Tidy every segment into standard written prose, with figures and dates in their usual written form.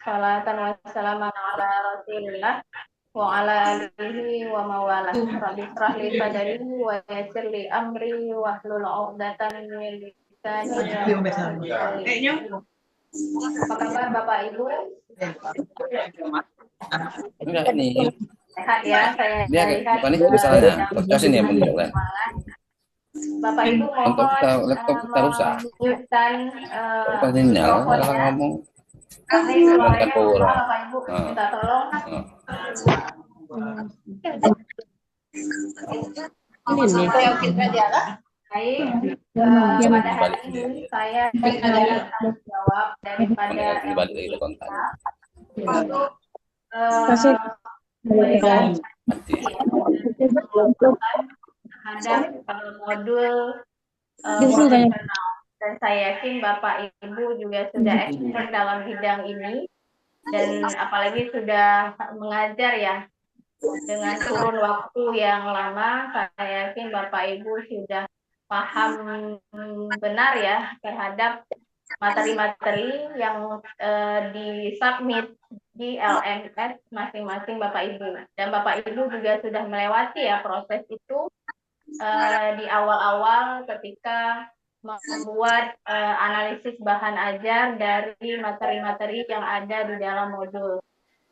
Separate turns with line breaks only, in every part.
salatan wa salaman ala Rasulillah wa ala alihi wa mawalah. Rabbi shrah li sadri wa yassir li amri wa hlul 'uqdatam min lisani yafqahu qawli. Apa kabar Bapak Ibu?
Enggak ini.
Sehat ya, saya
Dia
lihat
bukan ini misalnya. Lepasin ya menunjukkan.
Bapak Ibu mohon
Laptop kita rusak.
mute-kan
Pas sinyal, kalau
mikrofonnya.
ngomong
Ini suaranya rusak, Bapak Ibu minta tolong. Oke saja lah. Baik, pada hari ini saya akan jawab daripada
kontak.
untuk memberikan terhadap modul profesional. Dan saya yakin Bapak Ibu juga sudah expert dalam bidang ini dan apalagi sudah mengajar ya dengan kurun waktu yang lama. Saya yakin Bapak Ibu sudah paham benar ya terhadap materi-materi yang disubmit di LMS masing-masing Bapak Ibu. Dan Bapak Ibu juga sudah melewati ya proses itu di awal-awal ketika membuat analisis bahan ajar dari materi-materi yang ada di dalam modul.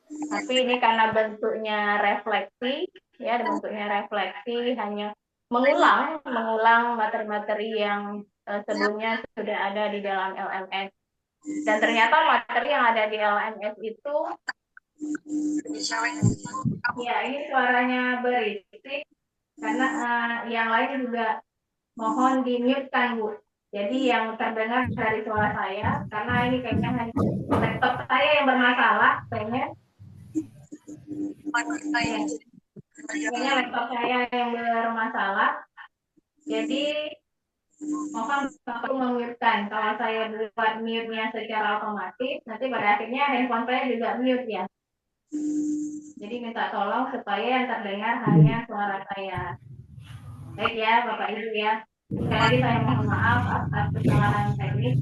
Tapi ini karena bentuknya refleksi, ya bentuknya refleksi hanya mengulang materi-materi yang sebelumnya sudah ada di dalam LMS. Dan ternyata materi yang ada di LMS itu, ya ini suaranya berisik, karena yang lain juga mohon di-mute-kan Bu. Jadi yang terdengar dari suara saya, karena ini kayaknya hanya laptop saya yang bermasalah, kayaknya laptop saya yang bermasalah. Jadi mohon Bapak mute-kan. Kalau saya buat mute-nya secara otomatis, nanti pada akhirnya handphone saya juga mute ya. Jadi minta tolong supaya yang terdengar hanya suara saya. Baik ya Bapak Ibu ya. Sekali lagi saya mohon maaf atas kesalahan teknis.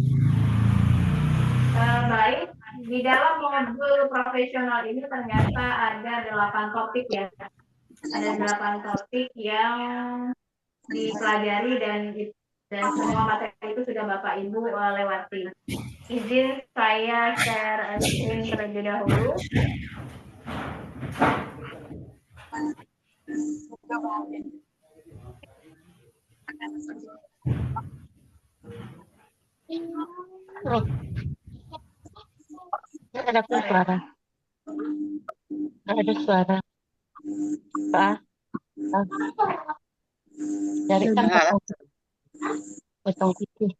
Baik, di dalam modul profesional ini ternyata ada 8 topik ya. Ada 8 topik yang dipelajari dan semua materi itu sudah Bapak Ibu lewati. Izin saya share screen terlebih dahulu.
Ada suara. Ada suara. Pak. Dari kan potong putih.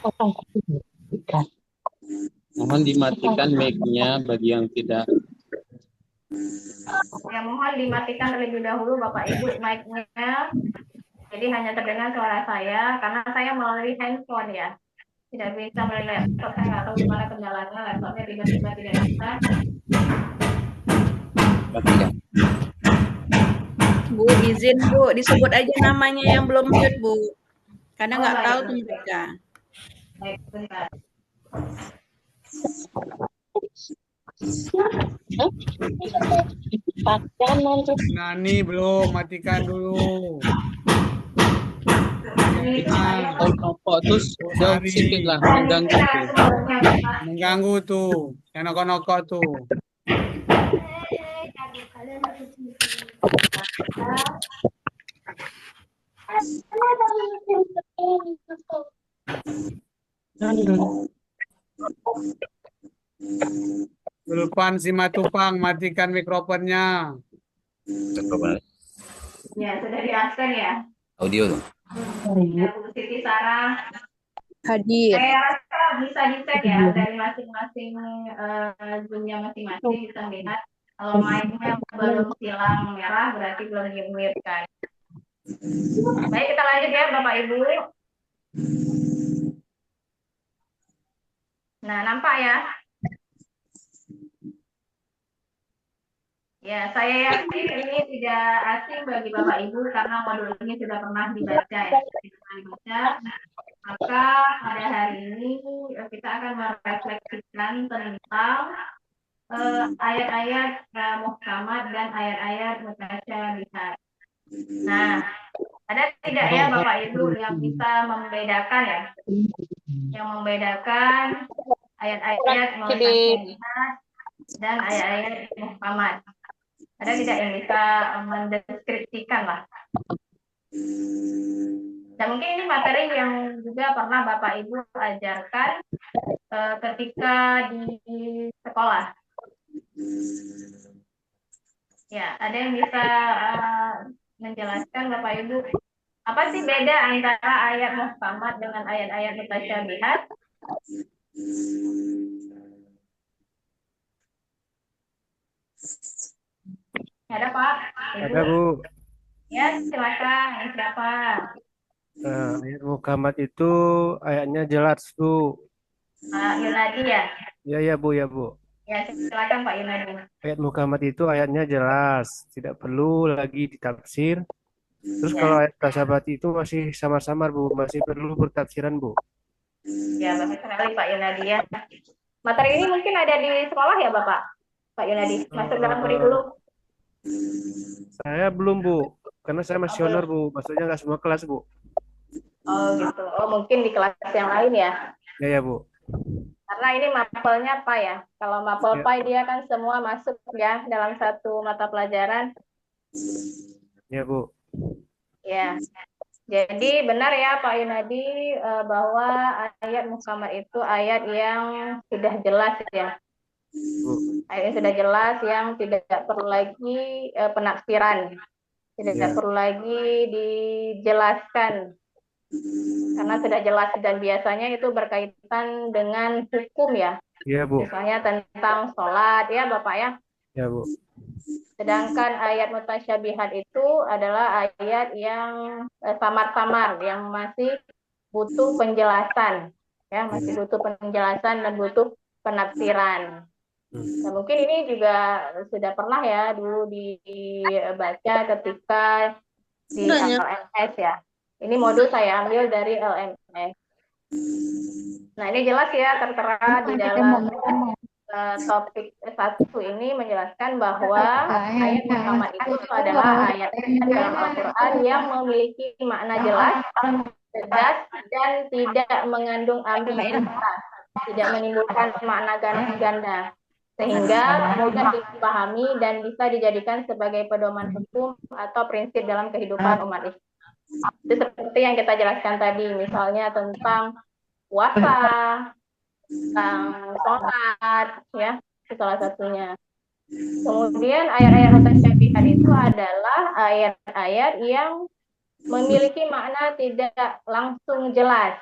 Potong putih.
Mohon dimatikan mic-nya bagi yang tidak.
Ya, mohon dimatikan terlebih dahulu Bapak Ibu mic-nya. Jadi hanya terdengar suara saya karena saya melalui handphone ya. Tidak bisa melalui laptop. Saya nggak tahu gimana kendalanya, laptopnya tiba-tiba tidak bisa.
Bu, izin Bu, disebut aja namanya yang belum mute Bu. Karena nggak tahu tuh mereka.
Baik, bentar.
Nani belum, matikan dulu.
Rokok terus jauh sedikit lah, mengganggu tuh.
Mengganggu tuh, yang nokok-nokok tuh. Ulpan Simatupang, matikan mikrofonnya.
Ya, sudah di-absen ya.
Audio tuh.
Ya, Bu Siti Sarah.
Hadir.
Saya rasa bisa dicek ya dari masing-masing Zoom-nya masing-masing bisa lihat. Kalau mic-nya belum silang merah berarti belum di-mute kan. Baik, kita lanjut ya Bapak Ibu. Nah, nampak ya? Ya, saya yakin ini tidak asing bagi Bapak Ibu karena modul ini sudah pernah dibaca ya. Maka pada hari ini kita akan merefleksikan tentang ayat-ayat muhkamat dan ayat-ayat mutasyabihat. Nah, ada tidak ya Bapak Ibu yang bisa membedakan ya? Yang membedakan ayat-ayat mutasyabihat dan ayat-ayat muhkamat. Ada tidak yang bisa mendeskripsikan lah? Dan mungkin ini materi yang juga pernah Bapak Ibu ajarkan ketika di sekolah. Ya, ada yang bisa menjelaskan Bapak Ibu apa sih beda antara ayat muhkamat dengan ayat-ayat mutasyabihat? Ada Pak? Ibu?
Ada Bu.
Ya, silakan. Ini siapa?
Ayat muhkamat itu ayatnya jelas Bu.
Yunadi ya?
Ya Bu, ya Bu.
Ya, silakan Pak Yunadi.
Ayat muhkamat itu ayatnya jelas, tidak perlu lagi ditafsir. Terus
Ya.
kalau ayat mutasyabihat itu masih samar-samar Bu, masih perlu bertafsiran Bu.
Ya, bagus sekali Pak Yunadi ya. Materi ini mungkin ada di sekolah ya Bapak? Pak Yunadi, masuk dalam kurikulum?
Saya belum Bu, karena saya masih honor Bu, maksudnya nggak semua kelas Bu.
Oh gitu, oh mungkin di kelas yang lain ya?
Ya Bu.
Karena ini mapelnya Pak ya. Kalau mapel
Ya.
Pak dia kan semua masuk ya dalam satu mata pelajaran.
Ya Bu.
Ya. Jadi benar ya Pak Yunadi bahwa ayat muhkamat itu ayat yang sudah jelas ya.
Bu.
Ayat yang sudah jelas yang tidak perlu lagi penafsiran. Tidak
Ya.
perlu lagi dijelaskan. Karena sudah jelas dan biasanya itu berkaitan dengan hukum ya.
Iya Bu.
Misalnya tentang sholat ya Bapak ya.
Ya Bu.
Sedangkan ayat mutasyabihat itu adalah ayat yang samar-samar, yang masih butuh penjelasan, ya masih butuh penjelasan dan butuh penafsiran. Nah, mungkin ini juga sudah pernah ya dulu dibaca ketika di LMS ya. Ini modul saya ambil dari LMS. Nah, ini jelas ya tertera di dalam topik 1 ini menjelaskan bahwa ayat muhkamat itu adalah ayat dalam Al-Quran yang memiliki makna jelas, tegas, dan tidak mengandung ambiguitas, tidak menimbulkan makna ganda, sehingga mudah dipahami dan bisa dijadikan sebagai pedoman hukum atau prinsip dalam kehidupan umat Islam. Itu seperti yang kita jelaskan tadi, misalnya tentang puasa, tentang sholat, ya, itu salah satunya. Kemudian ayat-ayat mutasyabihat itu adalah ayat-ayat yang memiliki makna tidak langsung jelas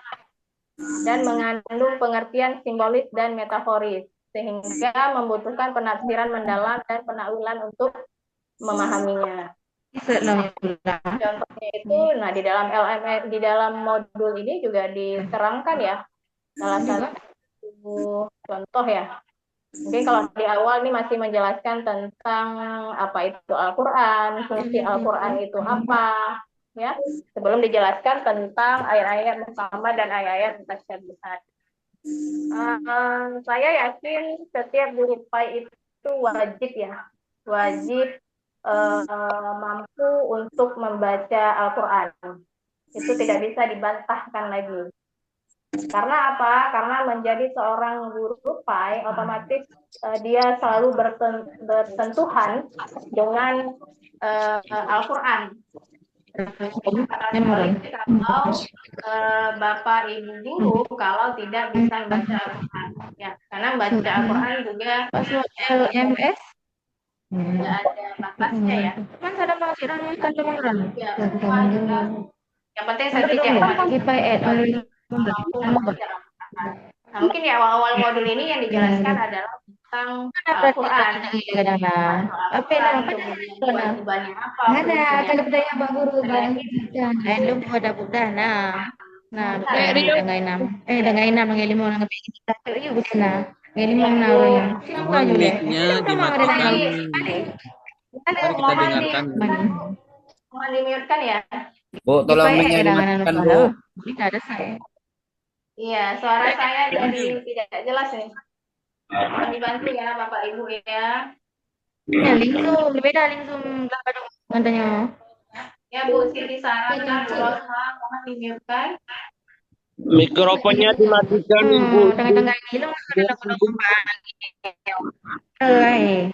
dan mengandung pengertian simbolis dan metaforis, sehingga membutuhkan penafsiran mendalam dan penakwilan untuk memahaminya. Contohnya itu, nah di dalam LMS, di dalam modul ini juga diterangkan ya, salah satu contoh ya. Mungkin kalau di awal ini masih menjelaskan tentang apa itu Al-Quran, fungsi Al-Quran itu apa, ya. Sebelum dijelaskan tentang ayat-ayat muhkamat dan ayat-ayat mutasyabihat. Saya yakin setiap guru PAI itu wajib ya, wajib mampu untuk membaca Al-Quran. Itu tidak bisa dibantahkan lagi. Karena apa? Karena menjadi seorang guru PAI otomatis dia selalu bersentuhan dengan Al-Quran. Kalau Bapak Ibu guru kalau tidak bisa membaca Al-Quran, ya, karena membaca Al-Quran juga
LMS
tidak ada batasnya ya.
kan ada panggilan kan orang.
Ya, yang penting setiap Nah, mungkin ya awal-awal modul ini yang dijelaskan adalah tentang Al-Quran.
Apa
Kewajibannya apa?
ada kalau budaya Pak Guru barang belum ada budak nah dengan enam mengelima orang kita yuk bukan mengelima orang
Mohon mic-nya dimatikan. Mari kita dengarkan.
Mohon di-mute kan ya.
Bu, tolong mic-nya dimatikan Bu.
Tidak ada saya.
Iya, suara saya jadi tidak jelas nih. Mohon dibantu ya Bapak Ibu ya.
Ya, lingsum, beda lingsum katanya.
Ya Bu Siti Sarah, Bu Rosma, mohon dimute-kan.
Mikrofonnya dimatikan, Ibu.
Tengah-tengah ini lu ada penumpang.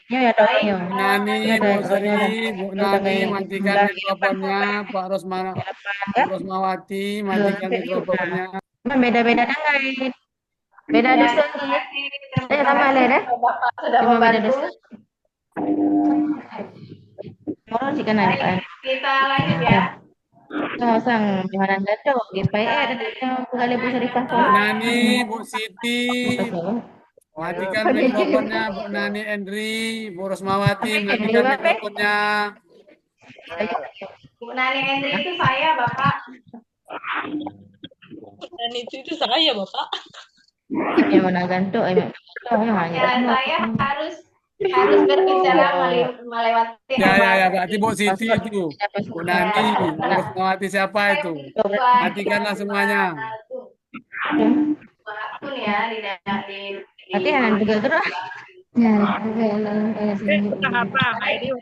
Ya ya dong ya.
Bu Nani, Bu Sri, Bu Nani, matikan mikrofonnya. Pak Rosmawati, matikan mikrofonnya.
Beda-beda tanggal. Beda
Ya,
dusun.
terima kasih.
Nama ada dah.
Bapak sudah
Cuma beda
membantu.
dusun. Mau sih kan ada kan.
Kita lanjut ya.
Sang jualan dado, GPR ada kali Bu Syarifah.
Bu Nani, Bu Siti, matikan mikrofonnya. Bu Nani Endri, Bu Rosmawati, matikan mikrofonnya.
Bu Nani Endri itu saya, Bapak.
Dan itu saya, Bapak.
Yang mana gantung,
Ya, saya harus berbicara melewati
Ya, berarti Bu Siti itu. Bu Nani, Bu Rosmawati siapa itu? Matikanlah semuanya.
akun ya di
latihan juga gerak. Ya,
Apa? Ini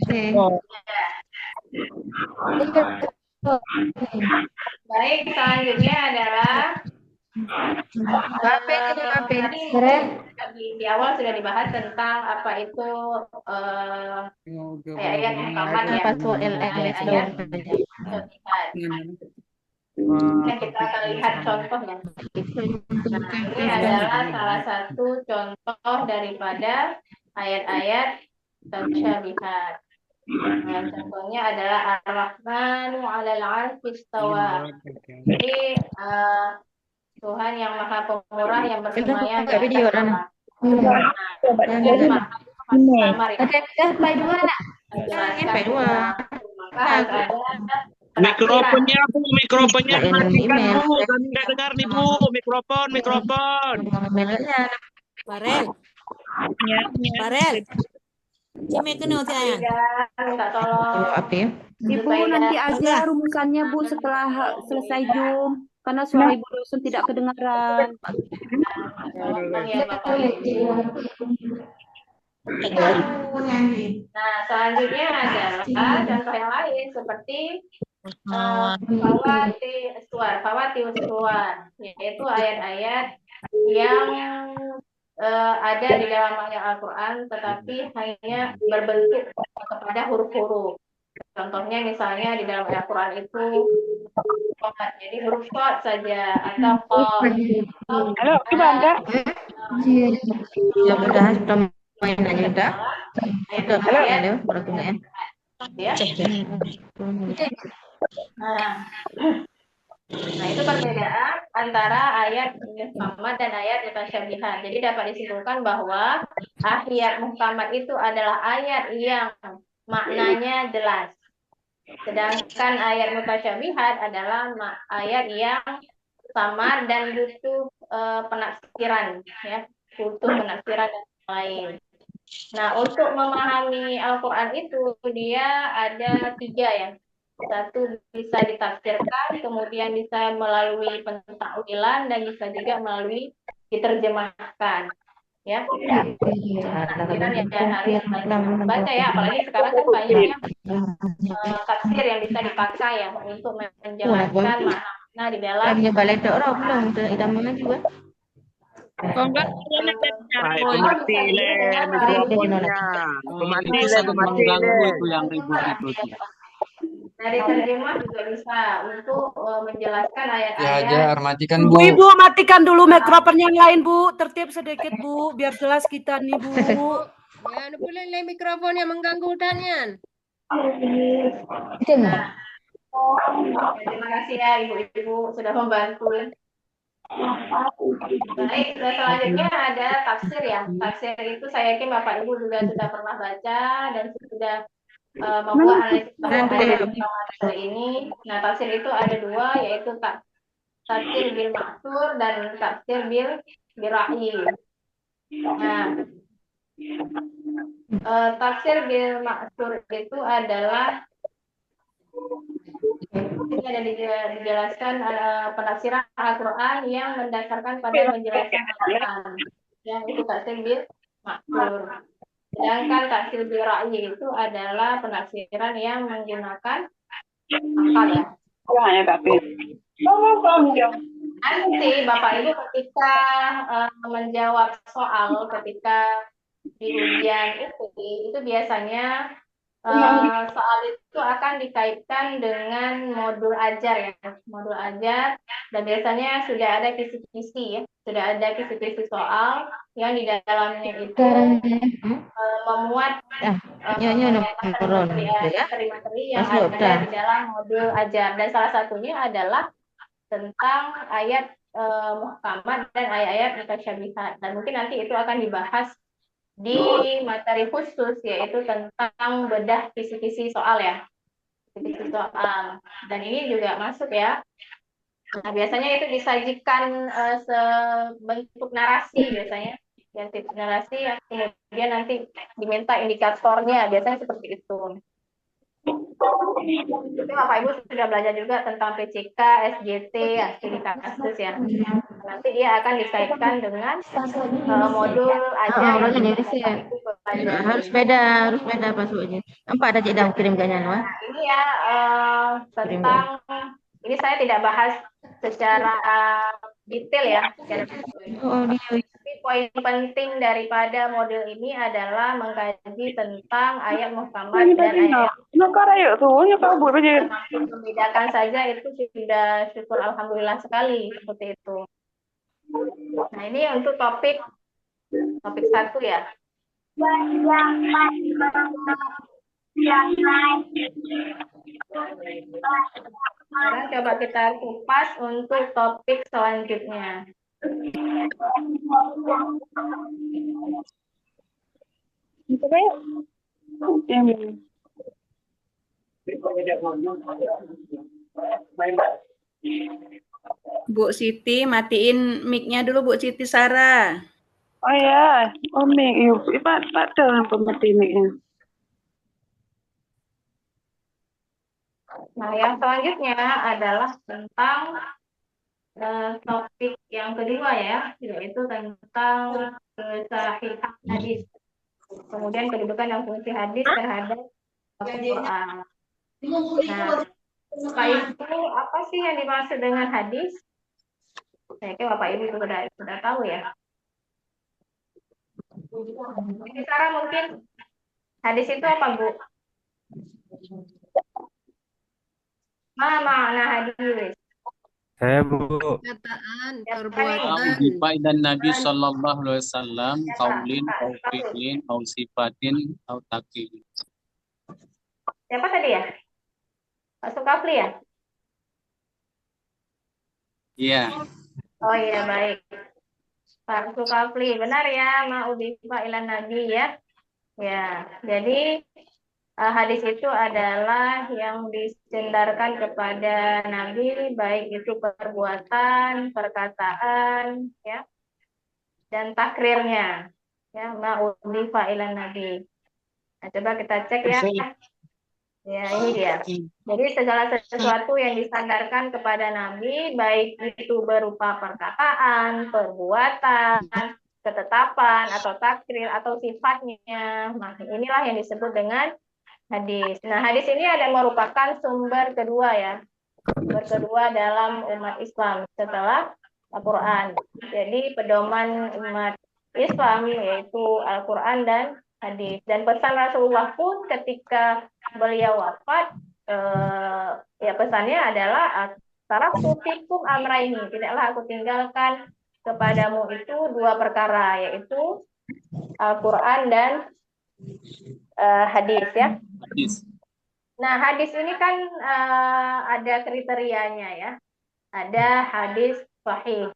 Baik, selanjutnya adalah di awal sudah dibahas tentang apa itu ayat Muhammad ya. Kita akan lihat contohnya. Nah, ini adalah salah satu contoh daripada ayat-ayat tasyabihat. Nah, contohnya adalah Ar-Rahmanu 'alal 'arsy istawa. Jadi Tuhan yang Maha Pemurah yang bersemayam di atas Allah.
mikrofonnya, Bu, mikrofonnya dimatikan, Bu. Kami nggak dengar nih, Bu. Mikrofon.
Farel. Farel. Cime kenal saya.
Minta tolong.
Ibu nanti aja rumusannya Bu setelah selesai Zoom karena suara Ibu dosen tidak kedengaran.
Nah, selanjutnya adalah contoh yang lain seperti Fawati Uswar, yaitu ayat-ayat yang ada di dalam ayat Al-Quran tetapi hanya berbentuk kepada huruf-huruf. Contohnya misalnya di dalam ayat Al-Quran itu jadi huruf qad saja atau qaf.
Halo, Ibu Anda.
Ya udah main aja udah.
Ya. Nah, itu perbedaan antara ayat muhkamat dan ayat mutasyabihat. Jadi dapat disimpulkan bahwa ayat muhkamat itu adalah ayat yang maknanya jelas. Sedangkan ayat mutasyabihat adalah ayat yang samar dan butuh penafsiran, ya, butuh penafsiran dan lain. Nah, untuk memahami Al-Quran itu dia ada 3 ya. Satu bisa ditafsirkan, kemudian bisa melalui pentakwilan dan bisa juga melalui diterjemahkan. Ya, tafsiran yang harus baca ya, apalagi sekarang kan banyaknya tafsir yang bisa dipakai ya untuk menjelaskan makna di dalam.
Balik orang belum, kita mana juga.
Mengganggu
itu yang ribut itu.
Dari terjemah juga bisa untuk menjelaskan ayat-ayat.
Ya ajar, matikan Bu.
Ibu matikan dulu mikrofon yang lain Bu, tertib sedikit Bu, biar jelas kita nih Bu.
Ya, boleh mikrofon yang mengganggu tanian.
Terima kasih ya ibu-ibu sudah membantu. Baik, selanjutnya ada tafsir ya. Tafsir itu saya yakin Bapak Ibu juga sudah pernah baca dan sudah membuat analisis ini. Nah, tafsir itu ada 2, yaitu tafsir bil maksur dan tafsir bil ra'yi. Nah, tafsir bil maksur itu adalah Ini ada dijelaskan penafsiran Al-Quran yang mendasarkan pada penjelasan Al-Quran. Yang itu tafsir bil maksur. Sedangkan tafsir bil ra'yi itu adalah penafsiran yang menggunakan akal ya. Nanti Bapak Ibu ketika menjawab soal ketika di ujian itu biasanya soal itu akan dikaitkan dengan modul ajar ya, modul ajar, dan biasanya sudah ada kisi-kisi ya, sudah ada kisi-kisi soal yang di dalamnya itu memuat materi-materi yang ada di dalam modul ajar, dan salah satunya adalah tentang ayat muhkamat dan ayat-ayat mutasyabihat, dan mungkin nanti itu akan dibahas di materi khusus yaitu tentang bedah kisi-kisi soal ya, kisi-kisi soal, dan ini juga masuk ya. Nah, biasanya itu disajikan sebentuk narasi biasanya, yang narasi yang kemudian nanti diminta indikatornya, biasanya seperti itu. Itu Bapak Ibu sudah belajar juga tentang PCK, SJT, studi kasus ya. Nanti dia akan dikaitkan dengan modul ajar yang
harus beda passwordnya. Nampak ada tidak kirim ganyan wah.
Ini ya tentang ini saya tidak bahas secara detail ya. Tapi poin penting daripada modul ini adalah mengkaji tentang ayat muhkamat dan ayat membedakan saja itu sudah syukur alhamdulillah sekali seperti itu. Nah ini untuk topik 1 ya. Sekarang coba kita kupas untuk topik selanjutnya.
Bu Siti, matiin mic-nya dulu Bu Siti Sarah.
Oh ya, mic, Pak pemati mic-nya.
Nah, yang selanjutnya adalah tentang topik yang kedua ya, yaitu tentang kesahihan hadis. Kemudian kedudukan dan fungsi hadis terhadap Al-Quran. Nah, Pak Ibu, apa sih yang dimaksud dengan hadis? Saya kira Bapak Ibu sudah tahu ya. Secara mungkin hadis itu apa, Bu? Makna hadis.
Saya Bu.
Perkataan, perbuatan.
dan Nabi Sallallahu Alaihi Wasallam kaulin, au fi'lin, au sifatin, au taklid.
Siapa tadi ya? Pak Sukafli ya?
Iya.
Oh iya, baik. Pak Sukafli, benar ya, ma'udifa ilan Nabi ya. Ya, jadi hadis itu adalah yang disandarkan kepada Nabi, baik itu perbuatan, perkataan, ya, dan takrirnya, ya, ma'udifa ilan Nabi. Nah, coba kita cek ya. Ya, ini dia. Jadi segala sesuatu yang disandarkan kepada Nabi, baik itu berupa perkataan, perbuatan, ketetapan, atau takrir, atau sifatnya. Nah, inilah yang disebut dengan hadis. Nah, hadis ini merupakan sumber kedua ya. Sumber kedua dalam umat Islam setelah Al-Quran. Jadi pedoman umat Islam yaitu Al-Quran dan hadis. Dan pesan Rasulullah pun ketika beliau wafat, ya pesannya adalah taraktu fikum amraini, tidaklah aku tinggalkan kepadamu itu dua perkara, yaitu Al-Quran dan hadis ya.
Hadis.
Nah, hadis ini kan ada kriterianya ya. Ada hadis sahih.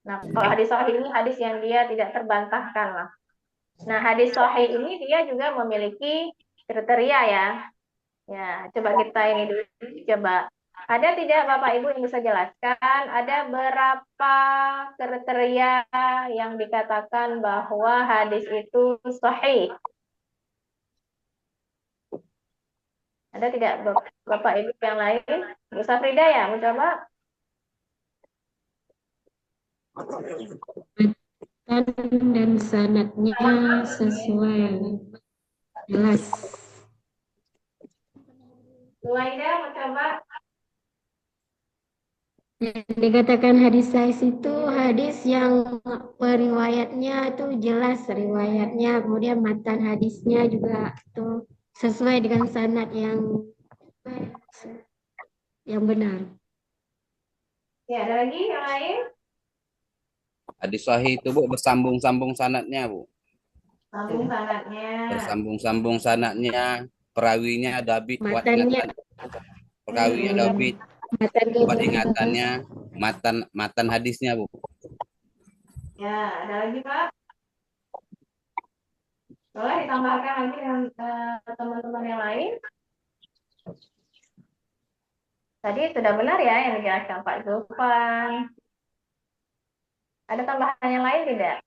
Nah, kalau hadis sahih ini hadis yang dia tidak terbantahkan lah. Nah, hadis sahih ini dia juga memiliki kriteria ya. Ya, coba kita ini dulu. Coba. Ada tidak Bapak Ibu yang bisa jelaskan? Ada berapa kriteria yang dikatakan bahwa hadis itu sahih? Ada tidak Bapak Ibu yang lain? Bu Safrida ya, mau coba?
Matan dan sanadnya sesuai. Jelas.
Luaida mau coba?
Yang dikatakan hadis sahih itu hadis yang periwayatnya itu jelas riwayatnya, kemudian matan hadisnya juga itu sesuai dengan sanad yang benar.
Ya, ada lagi yang lain?
Hadis sahih itu Bu bersambung-sambung sanadnya Bu.
Sambung sanadnya.
Bersambung-sambung sanadnya, perawinya David kuat
Matannya.
ingatan. Perawinya David kuat ingatannya, matan hadisnya Bu.
Ya, ada lagi Pak? Boleh ditambahkan lagi dengan teman-teman yang lain? Tadi sudah benar ya yang dijelaskan Pak Zulfan. Ada tambahan yang lain tidak?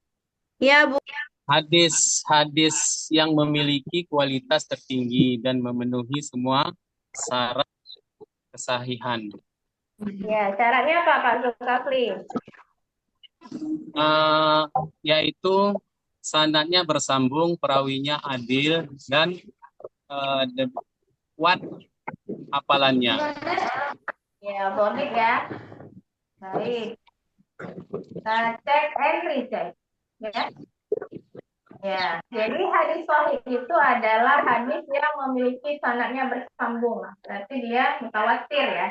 Ya, Bu.
Hadis-hadis yang memiliki kualitas tertinggi dan memenuhi semua syarat kesahihan.
Ya, syaratnya apa Pak Zulkafli?
Yaitu sanadnya bersambung, perawinya adil, dan kuat hafalannya.
Ya, boleh ya. Baik. Kita cek and recheck. Ya. Ya, jadi hadis sahih itu adalah hadis yang memiliki sanadnya bersambung. Berarti dia mutawatir ya.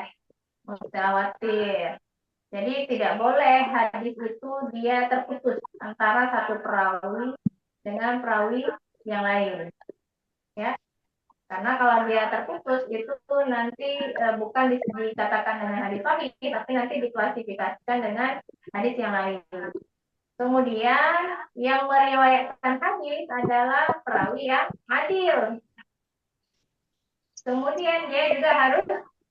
Mutawatir. Jadi tidak boleh hadis itu dia terputus antara satu perawi dengan perawi yang lain. Ya. Karena kalau dia terputus itu nanti bukan dikatakan dengan hadis sahih, tapi nanti diklasifikasikan dengan hadis yang lain. Kemudian yang meriwayatkan hadis adalah perawi yang adil. Kemudian dia juga harus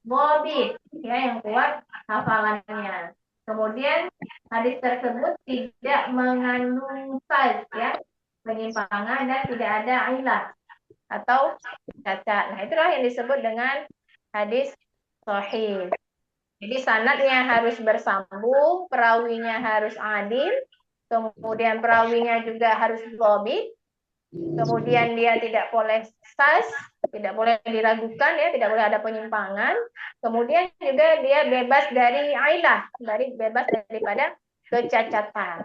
bobit, ya, yang kuat hafalannya. Kemudian hadis tersebut tidak mengandung saz, ya, penyimpangan, dan tidak ada ilah atau cacat. Nah, itulah yang disebut dengan hadis sahih. Jadi sanadnya harus bersambung, perawinya harus adil, kemudian perawinya juga harus dhabit, kemudian dia tidak boleh saz, tidak boleh diragukan, ya, tidak boleh ada penyimpangan, kemudian juga dia bebas dari ailah, bebas daripada kecacatan.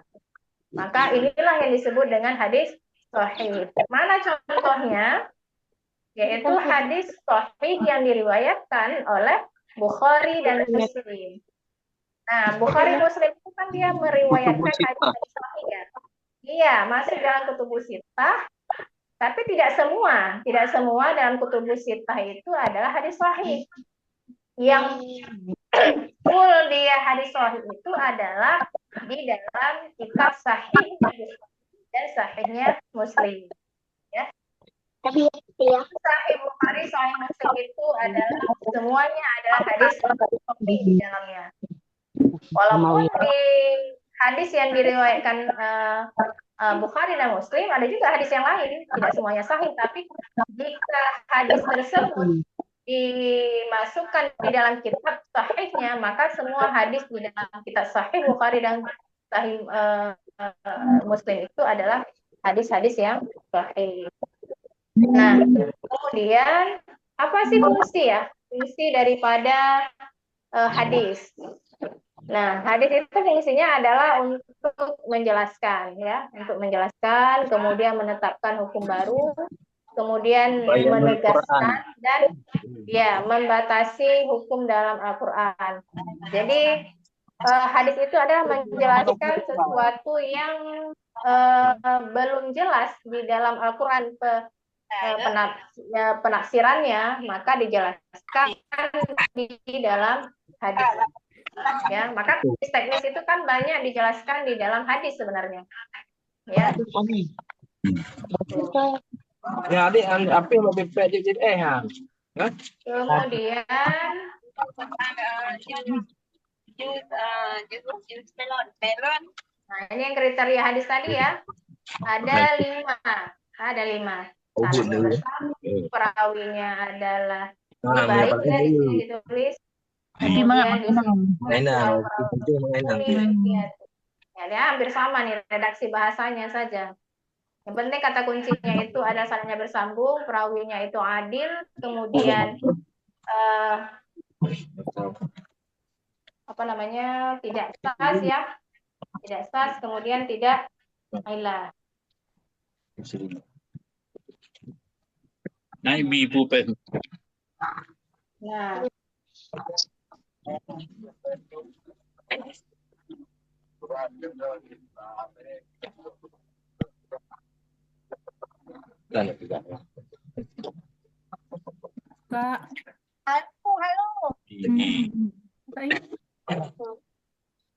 Maka inilah yang disebut dengan hadis sahih. Mana contohnya? Yaitu hadis sahih yang diriwayatkan oleh Bukhari dan Muslim. Nah, Bukhari Muslim itu kan dia meriwayatkan hadis sahih ya. Iya, masih dalam kutubus sittah, tapi tidak semua dalam kutubus sittah itu adalah hadis sahih. Yang full dia hadis sahih itu adalah di dalam kitab Sahih dan Sahihnya Muslim. Ya. Sahih Bukhari, Sahih Muslim itu adalah semuanya adalah hadis sahih di dalamnya. Walaupun di hadis yang diriwayatkan Bukhari dan Muslim ada juga hadis yang lain, tidak semuanya sahih, tapi jika hadis tersebut dimasukkan di dalam kitab sahihnya, maka semua hadis di dalam kitab Sahih Bukhari dan Sahih Muslim itu adalah hadis-hadis yang sahih. Nah, kemudian apa sih fungsi daripada hadis? Nah, hadis itu fungsinya adalah untuk menjelaskan, ya, kemudian menetapkan hukum baru, kemudian menegaskan dan ya membatasi hukum dalam Al-Quran. Jadi hadis itu adalah menjelaskan sesuatu yang belum jelas di dalam Al-Quran penafsirannya, maka dijelaskan di dalam hadis. Ya, maka teknis itu kan banyak dijelaskan di dalam hadis sebenarnya. Ya.
Ya, adik, apa yang lebih pendek
Kemudian nah, ini yang kriteria hadis tadi ya. Ada lima. Satu bersambung, perawinya adalah
Nah,
baik
mendapatkan
ya di
dulu.
sini ditulis.
Tapi
Kemudian di sini
Mainan, itu mainan.
ya, dia hampir sama nih redaksi bahasanya saja. Yang penting kata kuncinya itu ada salahnya bersambung, perawinya itu adil, kemudian apa namanya tidak sas ya, tidak sas, kemudian tidak ilah.
Nah, ibu pen.
Nah,
Kak.
halo.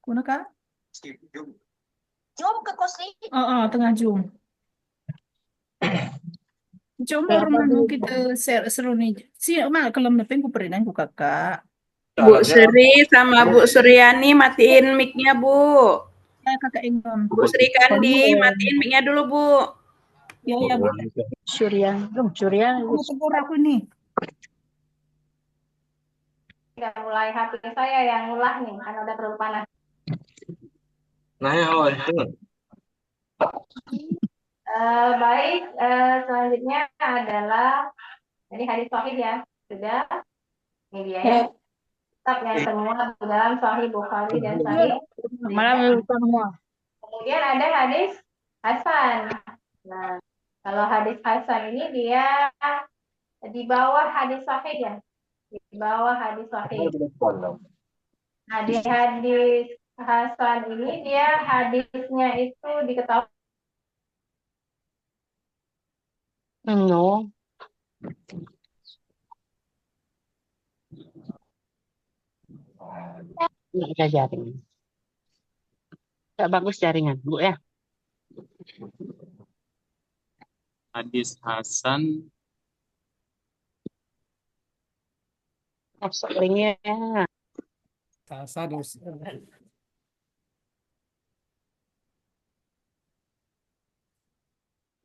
Kuna Kak?
Jom ke kosi.
Tengah Jum. Coba rumah kita seru nih. Si mak kalau nepeng ku peringan ku kakak.
Bu Sri sama Bu Suryani matiin mic-nya, Bu.
Ya kakak Ingon.
Bu Sri Kandi matiin mic-nya dulu, Bu.
Ya Bu.
Surya.
Aku tegur aku nih.
Udah mulai HP saya yang ulah nih karena udah terlalu panas.
Nah, ya, oh,
Baik, selanjutnya adalah jadi hadis sahih ya, sudah. Ini dia ya. Tetap yang semua di dalam Sahih Bukhari dan Sahih.
Malam semua.
Kemudian ada hadis Hasan. Nah, kalau hadis Hasan ini dia di bawah hadis sahih ya, di bawah hadis sahih. Nah, di hadis Hasan ini dia hadisnya itu diketahui.
No. Nggak bisa jaringan. Nggak bagus jaringan, Bu ya.
Hadis Hasan.
Masuk linknya.
Sasa dosa.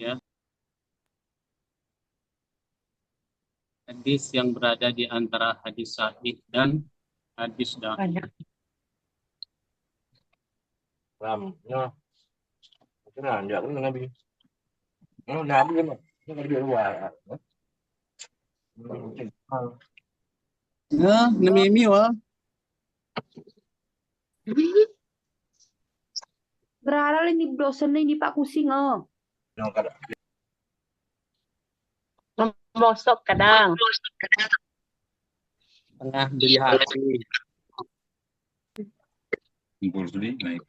Ya. Hadis yang berada di antara hadis sahih dan hadis dhaif.
Ramnya. Kenapa enggak kan Nabi? Oh, Nabi mah. Ini kan dia luar.
Nah, nami wah.
Berharap ini dosen ini Pak Kusing oh.
Mosok kadang.
Tengah beli hati. Naik.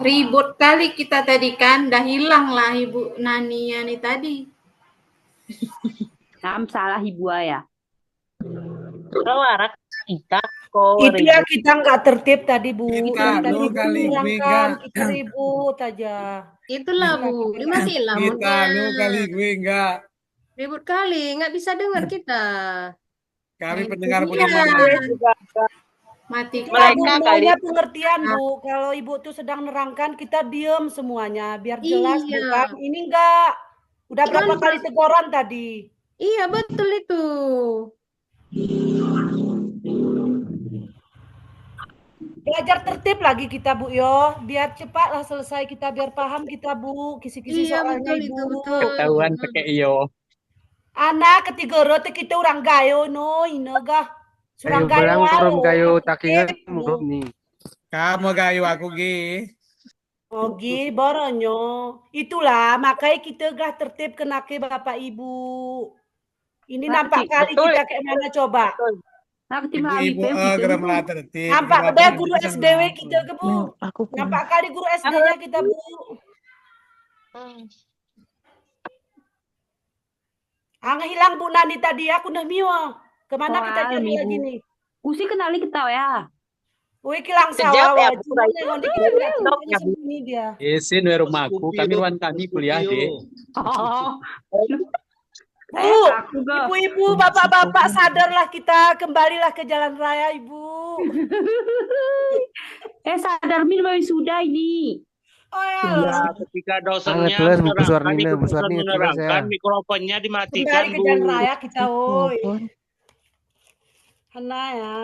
Ribut kali kita tadi kan, dah hilang lah Ibu Nania nih tadi.
Salah Ibu ya.
Warak kita
Itu ya kita nggak tertib tadi Bu.
Kita
Tadi
lu kali gue
menghilangkan,
enggak.
kita ribut aja.
Itulah Bu, dia masih
Kita
lamunnya.
lu kali gue enggak.
Ribut kali, nggak bisa dengar kita.
Kami
Nah,
pendengar
itu
punya
dia.
mana?
Mati
Kita Bu,
Mereka
maunya
kali.
pengertian Bu. Kalau Ibu tuh sedang nerangkan, kita diem semuanya biar jelas
Iya.
bukan. Ini enggak. Udah berapa
Cuman
kali teguran tadi?
iya betul itu.
Belajar tertib lagi kita Bu yo, biar cepatlah selesai kita biar paham kita Bu, kisi-kisi
Iya
soalnya
betul
Ibu.
itu betul.
Ketahuan pakai iyo.
Anak ketiga rote kita orang gayo no, ino gah. Surang gayo
Belang
alo.
kayu takingan belum nih.
Kamu gayu aku gi.
Ogi, boronyo. Itulah makanya kita gah tertib kenake Bapak Ibu. Ini nampak kali
betul.
kita kayak mana coba.
Ibu-ibu geremlah tertib.
Nampak ada guru SDW kita ke Bu. Nampak kali guru SD-nya kita Bu. Hilang Bu Nani tadi aku udah miwa. Kemana kita cari lagi nih?
Usi kenali kita ya.
Wih kilang
Kejap
sawah
ya,
wajib
Bu.
nih ngondi kita sini dia.
Isin di rumahku, kami ruan kami kuliah deh.
Oh.
Bu, ibu-ibu, bapak-bapak sadarlah kita kembalilah ke jalan raya Ibu.
Sadar min sudah ini.
Oh ya.
Ya, ketika dosennya
Anget les Bu
menerangkan,
Suarnina,
ibu
Bu
dosen
Suarni ngeles
menerangkan,
ya.
mikrofonnya dimatikan,
Kembali ke
Bu.
jalan raya kita, woi. Hana ya.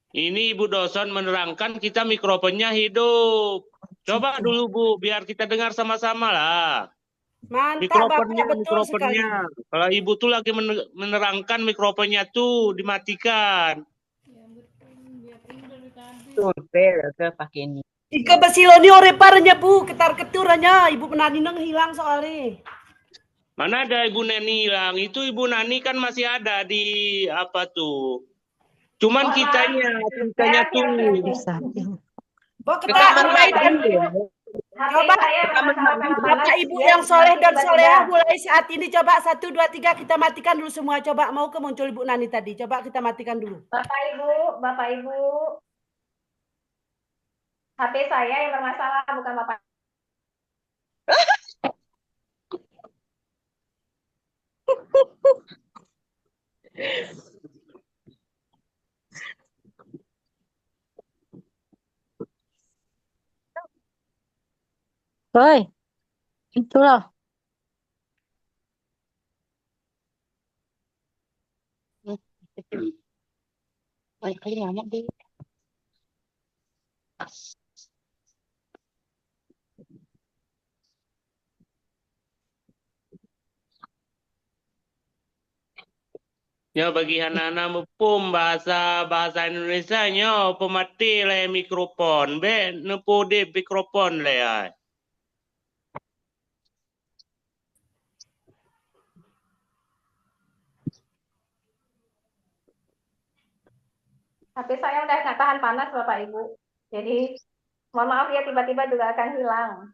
Ini ibu dosen menerangkan, kita mikrofonnya hidup. Coba dulu Bu, biar kita dengar sama-sama lah.
Mantap Bapak, betul sekali.
Kalau ibu tuh lagi menerangkan, mikrofonnya tuh dimatikan.
pakai ini.
Ika basiloni ore parnya Bu, ketar-keturannya. Ibu penani nang hilang soalnya.
Mana ada Ibu Neni hilang? Itu Ibu Nani kan masih ada di apa tuh? Cuman kitanya tuh.
Coba Bapak Ibu yang soleh dan solehah mulai saat ini coba 1, 2, 3 kita matikan dulu semua. Coba mau ke muncul Ibu Nani tadi. Coba kita matikan dulu.
Bapak Ibu. HP saya yang bermasalah, bukan Bapak.
Oi, itulah. Kali ngamuk deh.
Ya bagi anak-anak mupum bahasa Indonesia nyo pemati le mikrofon be nepu de mikrofon le ay.
HP saya udah nggak tahan panas Bapak Ibu. Jadi mohon maaf ya tiba-tiba juga akan hilang.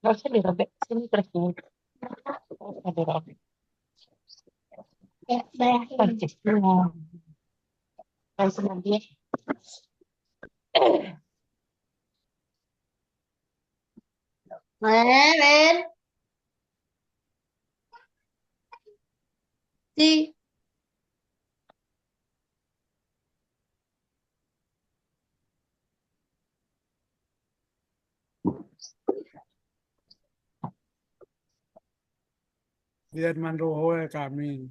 Nggak usah dirobek, sini terus dulu. Nggak usah dirobek. Ya, percis dulu. Langsung nanti ya. Ben. Si.
Lihat man roho ya kami.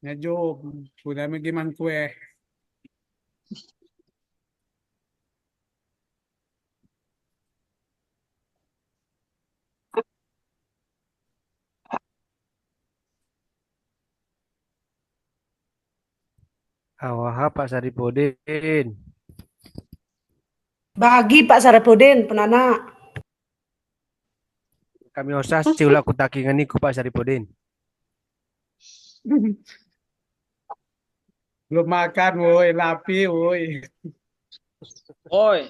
Ngejob, sudah megiman kue.
Awah Pak Saripudin.
Bagi Pak Saripudin penana.
Kami usah ciula kutakingan niku Pak Saripudin.
Belum makan, woi, lapi, woi.
Oi.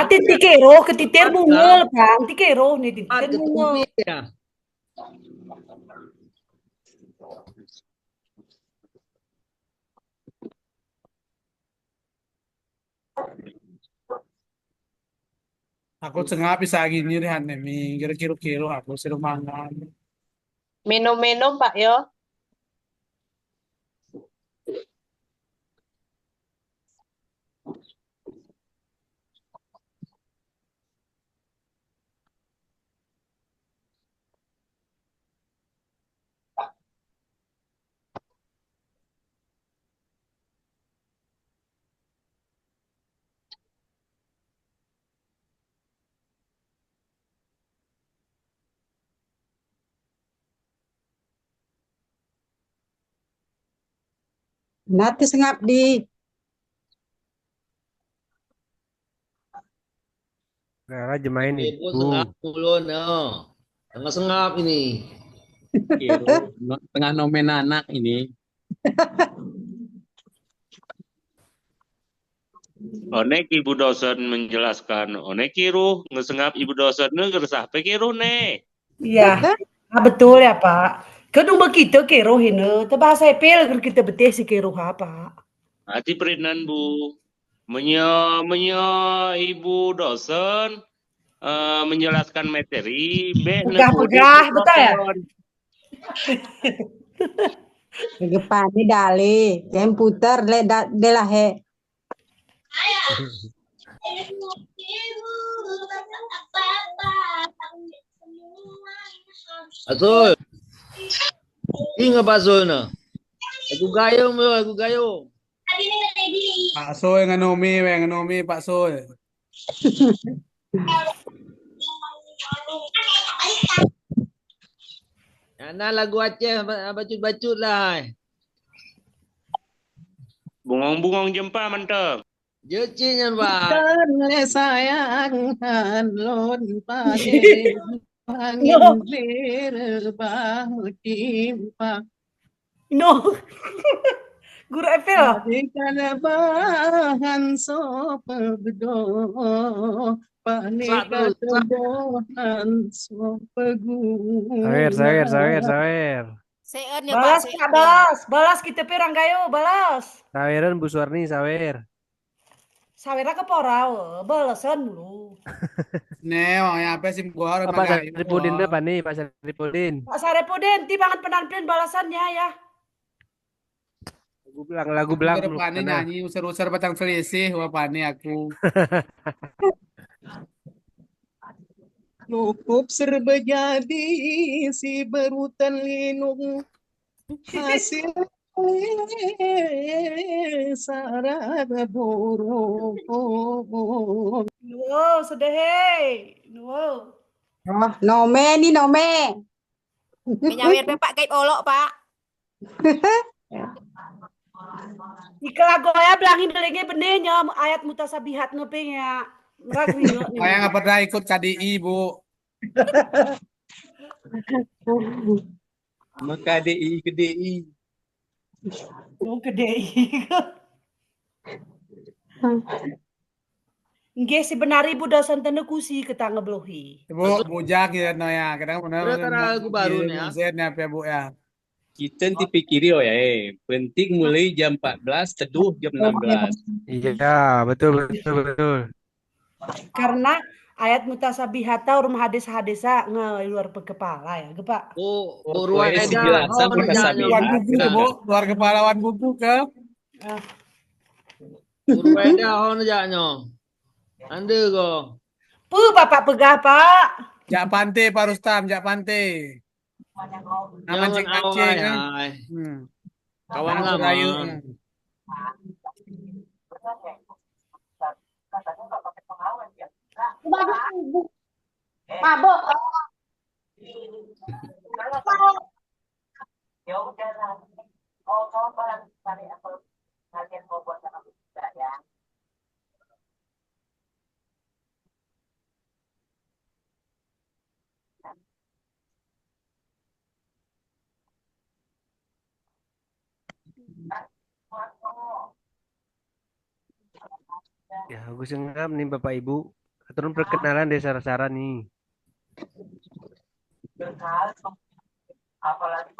Tikero ketitir bungel, Bang. Tikero nih titir bungel.
Aku sengap bisa gini deh, nih, kira-kira aku suruh mangan.
Minum-minum Pak yo.
Nanti sengap di.
Nah, aja main nih.
Ibu sengap mulu no. Sengap ini.
Tengah nomen anak ini.
Onek ibu dosen menjelaskan, onek kiruh ngesengap ibu dosen ngeresah pe kiruh ne.
Iya, betul ya Pak. Kedung begitu kero hina, bahasa epel kita betih si kero apa.
Hati perinan Bu. Menyo ibu dosen menjelaskan materi be
pegah betul ya?
Kegepane dale, yang puter le de lah he.
Asul. Ingat Pak Sul na. Aku gayung mo, aku gayung.
Pak Soy nganomi Pak Soy.
Ana lagu Aceh bacut-bacut lah.
Bungong-bungong jempa mantap.
Jecinya Pak.
Karena sayang lon pade angin berbah timpa.
No. Guru Epil.
Adikana bahan sopegdo paneka tedohan sopeguna.
Sawer.
Seon ya
Balas
Pak,
Kak, balas kita perang gayo, balas.
Saweran Bu Suwarni, sawer.
Sawera ke porau, balasan dulu.
Nih, mau apa sih gua
Pak Saripudin depan nih, Pak Saripudin.
Pak Saripudin, tibangan penampilan balasannya ya.
Lagu belang.
Depannya nyanyi usir-usir batang selisih, wapani aku.
Cukup serba jadi si berutan linung hasil sarada borong.
Wow, sudah hei. Wow.
Oh, nome nih nome.
Menyawir Pak kayak olok Pak.
Jika lagu ya belangin delenge benenya ayat mutasabihat ngepengnya.
Saya nggak pernah ikut KDI, Bu.
Sama KDI ke DI.
Oh, ke DI. Nggih sebenarnya Bu dosen tenekusi ketang ngeblohi.
Bu, bujak ya no ya. Kadang benar.
Lagu baru nih ya.
Nya ya Bu ya.
Kita dipikiri oh ya, penting mulai jam 14, teduh jam 16.
Iya, betul.
Karena ayat mutasabihata urung hadis-hadisa luar kepala ya, Pak.
Oh,
ruang penjelasan mutasabihata.
Luar kepala wan buku ke.
Urweda hon jaknya. Ande ko.
Bapak pegah, Pak.
Jak pante Pak Rustam, jak pante. Mancing-mancing kan.
Kawan lama.
Mabok.
Ya udahlah. Oh, kamu barang cari apa latihan kau buat sama kita ya.
Ya, Agus Engam nih Bapak Ibu. Turun perkenalan desa Sarah nih.
Apalagi